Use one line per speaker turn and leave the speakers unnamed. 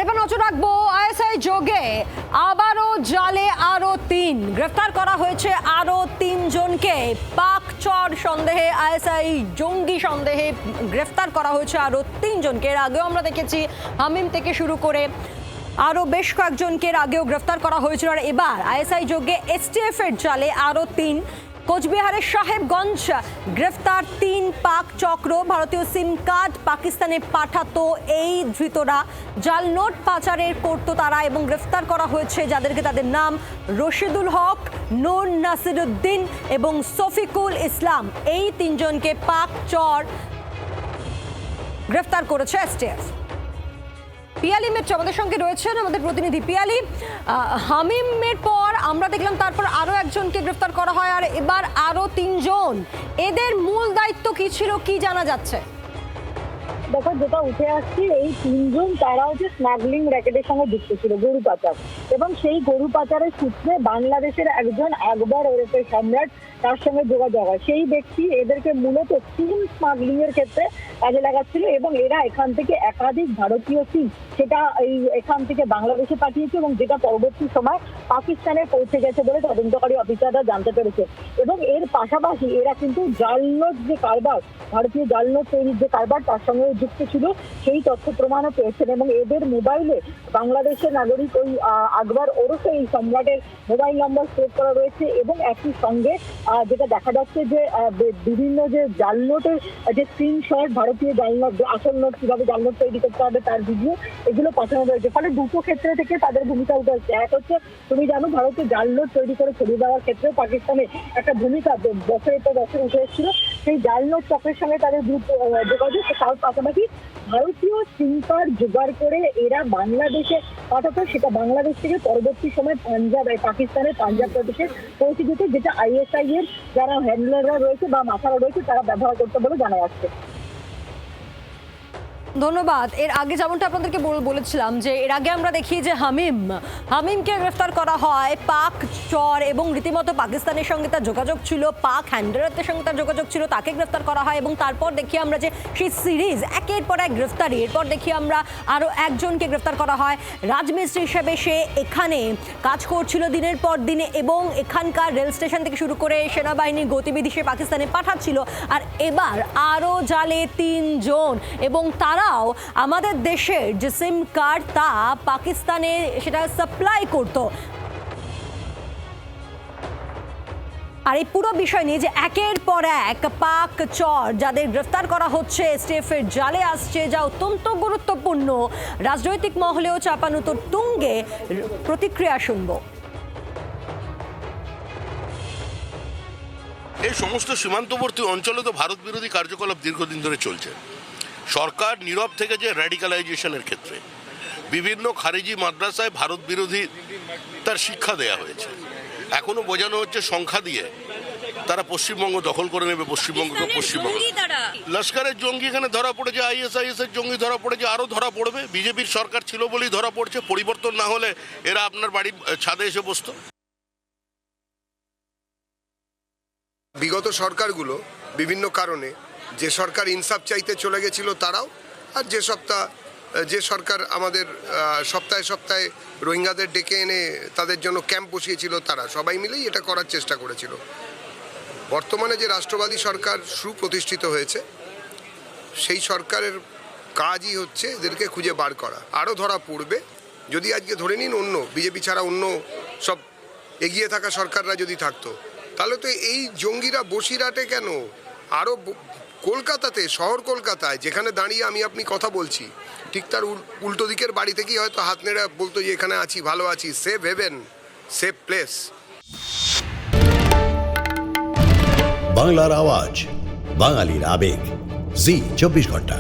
এবার নজর রাখবো আইএসআই যোগে আবারও জালে আরো ৩ গ্রেফতার করা হয়েছে আরো ৩ জনকে। পাক চর সন্দেহে আইএসআই জঙ্গি সন্দেহে গ্রেফতার করা হয়েছে আরো ৩ জনকে। এর আগেও আমরা দেখেছি হামিম থেকে শুরু করে আরো বেশ কয়েকজনকে আগেও গ্রেফতার করা হয়েছিল। আর এবার আইএসআই যোগে এসটিএফ এর জালে আরো ৩। কোচবিহারের সাহেবগঞ্জ গ্রেফতার ৩ পাক চক্র। ভারতীয় সিম কার্ড পাকিস্তানে পাঠাতো এই ধৃতরা। জাল নোট পাচারের করতো তারা এবং গ্রেফতার করা হয়েছে যাদেরকে, তাদের নাম রশিদুল হক, নূর নাসিরুদ্দিন এবং শফিকুল ইসলাম। এই ৩ জনকে পাক চর গ্রেফতার করেছে এসটিএফ। পিয়ালি মিত্র আমাদের সঙ্গে রয়েছেন, আমাদের প্রতিনিধি পিয়ালি। হামিমের পর আমরা দেখলাম তারপর আরো একজনকে গ্রেফতার করা হয়, আর এবার আরো ৩ জন। এদের মূল দায়িত্ব কি ছিল, কি জানা যাচ্ছে?
দেখো, যেটা উঠে আসছে, এই ৩ জন তারা হচ্ছে স্মাগলিং র্যাকেটের সঙ্গে যুক্ত ছিল, গরু পাচার। এবং সেই গরু পাচারের সূত্রে বাংলাদেশের একজন আকবর ওরফে সম্রাট, তার সঙ্গে যোগাযোগ হয়। সেই ব্যক্তি এদেরকে মূলত সিম স্মাগলিং এর ক্ষেত্রে কাজে লাগাচ্ছিল এবং এরা এখান থেকে একাধিক ভারতীয় সিম সেটা এখান থেকে বাংলাদেশে পাঠিয়েছে এবং যেটা পরবর্তী সময় পাকিস্তানে পৌঁছে গেছে বলে তদন্তকারী অফিসাররা জানতে পেরেছে। এবং এর পাশাপাশি এরা কিন্তু জাল নোট যে কারবার, ভারতীয় জাল নোট তৈরির যে কারবার, তার সঙ্গে যুক্ত ছিল, সেই তথ্য প্রমাণও পেয়েছেন। এবং এদের মোবাইলে বাংলাদেশের নাগরিক ওই আকবর ওরফে এই সম্রাটের মোবাইল নম্বর সেভ করা রয়েছে। এবং একই সঙ্গে যেটা দেখা যাচ্ছে যে বিভিন্ন যে জাল নোটের যে স্ক্রিনশট, ভারতীয় জাল নোট, আসল নোট কিভাবে জাল নোট তৈরি করতে হবে তার ভিডিও, এগুলো পাঠানো রয়েছে। ফলে দুটো ক্ষেত্রে থেকে তাদের ভূমিকা উঠে আসছে। এক হচ্ছে, তুমি জানো, ভারতীয় জাল নোট তৈরি করে ছড়িয়ে দেওয়ার ক্ষেত্রেও পাকিস্তানে একটা ভূমিকা বছরের পর বছর উঠে এসেছিল। সেই জাল নোট চক্রের সঙ্গে তাদের যোগাযোগ, তার পাশাপাশি ভারতীয় সিম কার্ড জোগাড় করে এরা বাংলাদেশে পাঠাতো, সেটা বাংলাদেশ থেকে পরবর্তী সময় পাকিস্তানের পাঞ্জাব প্রদেশে পৌঁছে যেত, যেটা আইএসআই এর যারা হ্যান্ডলাররা রয়েছে বা মাথারা রয়েছে তারা ব্যবহার করতে বলে জানা যাচ্ছে।
ধন্যবাদ। এর আগে যেমনটা আপনাদেরকে বলেছিলাম যে এর আগে আমরা দেখি যে হামিমকে গ্রেফতার করা হয় পাক চর এবং রীতিমতো পাকিস্তানের সঙ্গে তার যোগাযোগ ছিল, পাক হ্যান্ডলারদের সঙ্গে তার যোগাযোগ ছিল, তাকে গ্রেফতার করা হয়। এবং তারপর দেখি আমরা যে সেই সিরিজ একের পর এক গ্রেফতারি, এরপর দেখি আমরা আরও একজনকে গ্রেফতার করা হয় রাজমিস্ত্রি হিসেবে। সে এখানে কাজ করছিল দিনের পর দিনে এবং এখানকার রেল স্টেশন থেকে শুরু করে সেনাবাহিনীর গতিবিধি সে পাকিস্তানে পাঠাচ্ছিল। আর এবার আরও জালে ৩ জন এবং তারাও আমাদের দেশের যে সিম কার্ড তা পাকিস্তানে সেটা সাপ্লাই করত। আর এই পুরো বিষয় নিয়ে যে একের পর এক পাক চর যাদের গ্রেফতার করা হচ্ছে এসটিএফ এর জালে আসছে, যা অত্যন্ত গুরুত্বপূর্ণ, রাজনৈতিক মহলেও চাপানুতোর তুঙ্গে। প্রতিক্রিয়া শুনব।
এই সমস্ত সীমান্তবর্তী অঞ্চলে তো ভারত বিরোধী কার্যকলাপ দীর্ঘদিন ধরে চলছে। সরকার নীরব থেকে যে র্যাডিক্যালাইজেশনের ক্ষেত্রে বিভিন্ন খারিজি মাদ্রাসায় ভারত বিরোধী তার শিক্ষা দেয়া হয়েছে। এখনো বোঝানো হচ্ছে সংখ্যা দিয়ে তারা পশ্চিমবঙ্গ দখল করে নেবে, পশ্চিমবঙ্গকে পশ্চিমবঙ্গ। লস্করের জঙ্গি এখানে ধরা পড়েছে, আইএসআইএস এর জঙ্গি ধরা পড়েছে, আরও ধরা পড়বে। বিজেপির সরকার ছিল বলেই ধরা পড়ছে। পরিবর্তন না হলে এরা আপনার বাড়ির ছাদে এসে বসত।
বিগত সরকারগুলো বিভিন্ন কারণে, যে সরকার ইনসাফ চাইতে চলে গেছিল তারাও, আর যে সরকার আমাদের সপ্তাহে সপ্তাহে রোহিঙ্গাদের ডেকে এনে তাদের জন্য ক্যাম্প বসিয়েছিল, তারা সবাই মিলেই এটা করার চেষ্টা করেছিল। বর্তমানে যে রাষ্ট্রবাদী সরকার সুপ্রতিষ্ঠিত হয়েছে, সেই সরকারের কাজই হচ্ছে এদেরকে খুঁজে বার করা। আরও ধরা পড়বে। যদি আজকে ধরে নিন অন্য বিজেপি ছাড়া অন্য সব এগিয়ে থাকা সরকাররা যদি থাকতো, তাহলে তো এই জঙ্গিরা বসিরহাটে কেন, আরও কলকাতাতে, শহর কলকাতায় যেখানে দাঁড়িয়ে আপনি কথা বলছি, ঠিক তার উল্টো দিকের বাড়ি থেকেই হয়তো হাত নেড়ে বলতো যে এখানে আছি, ভালো আছি, সেফ হেভেন, সেফ প্লেস।
বাংলার আওয়াজ, বাঙালির আবেগ, জি 24 ঘন্টা।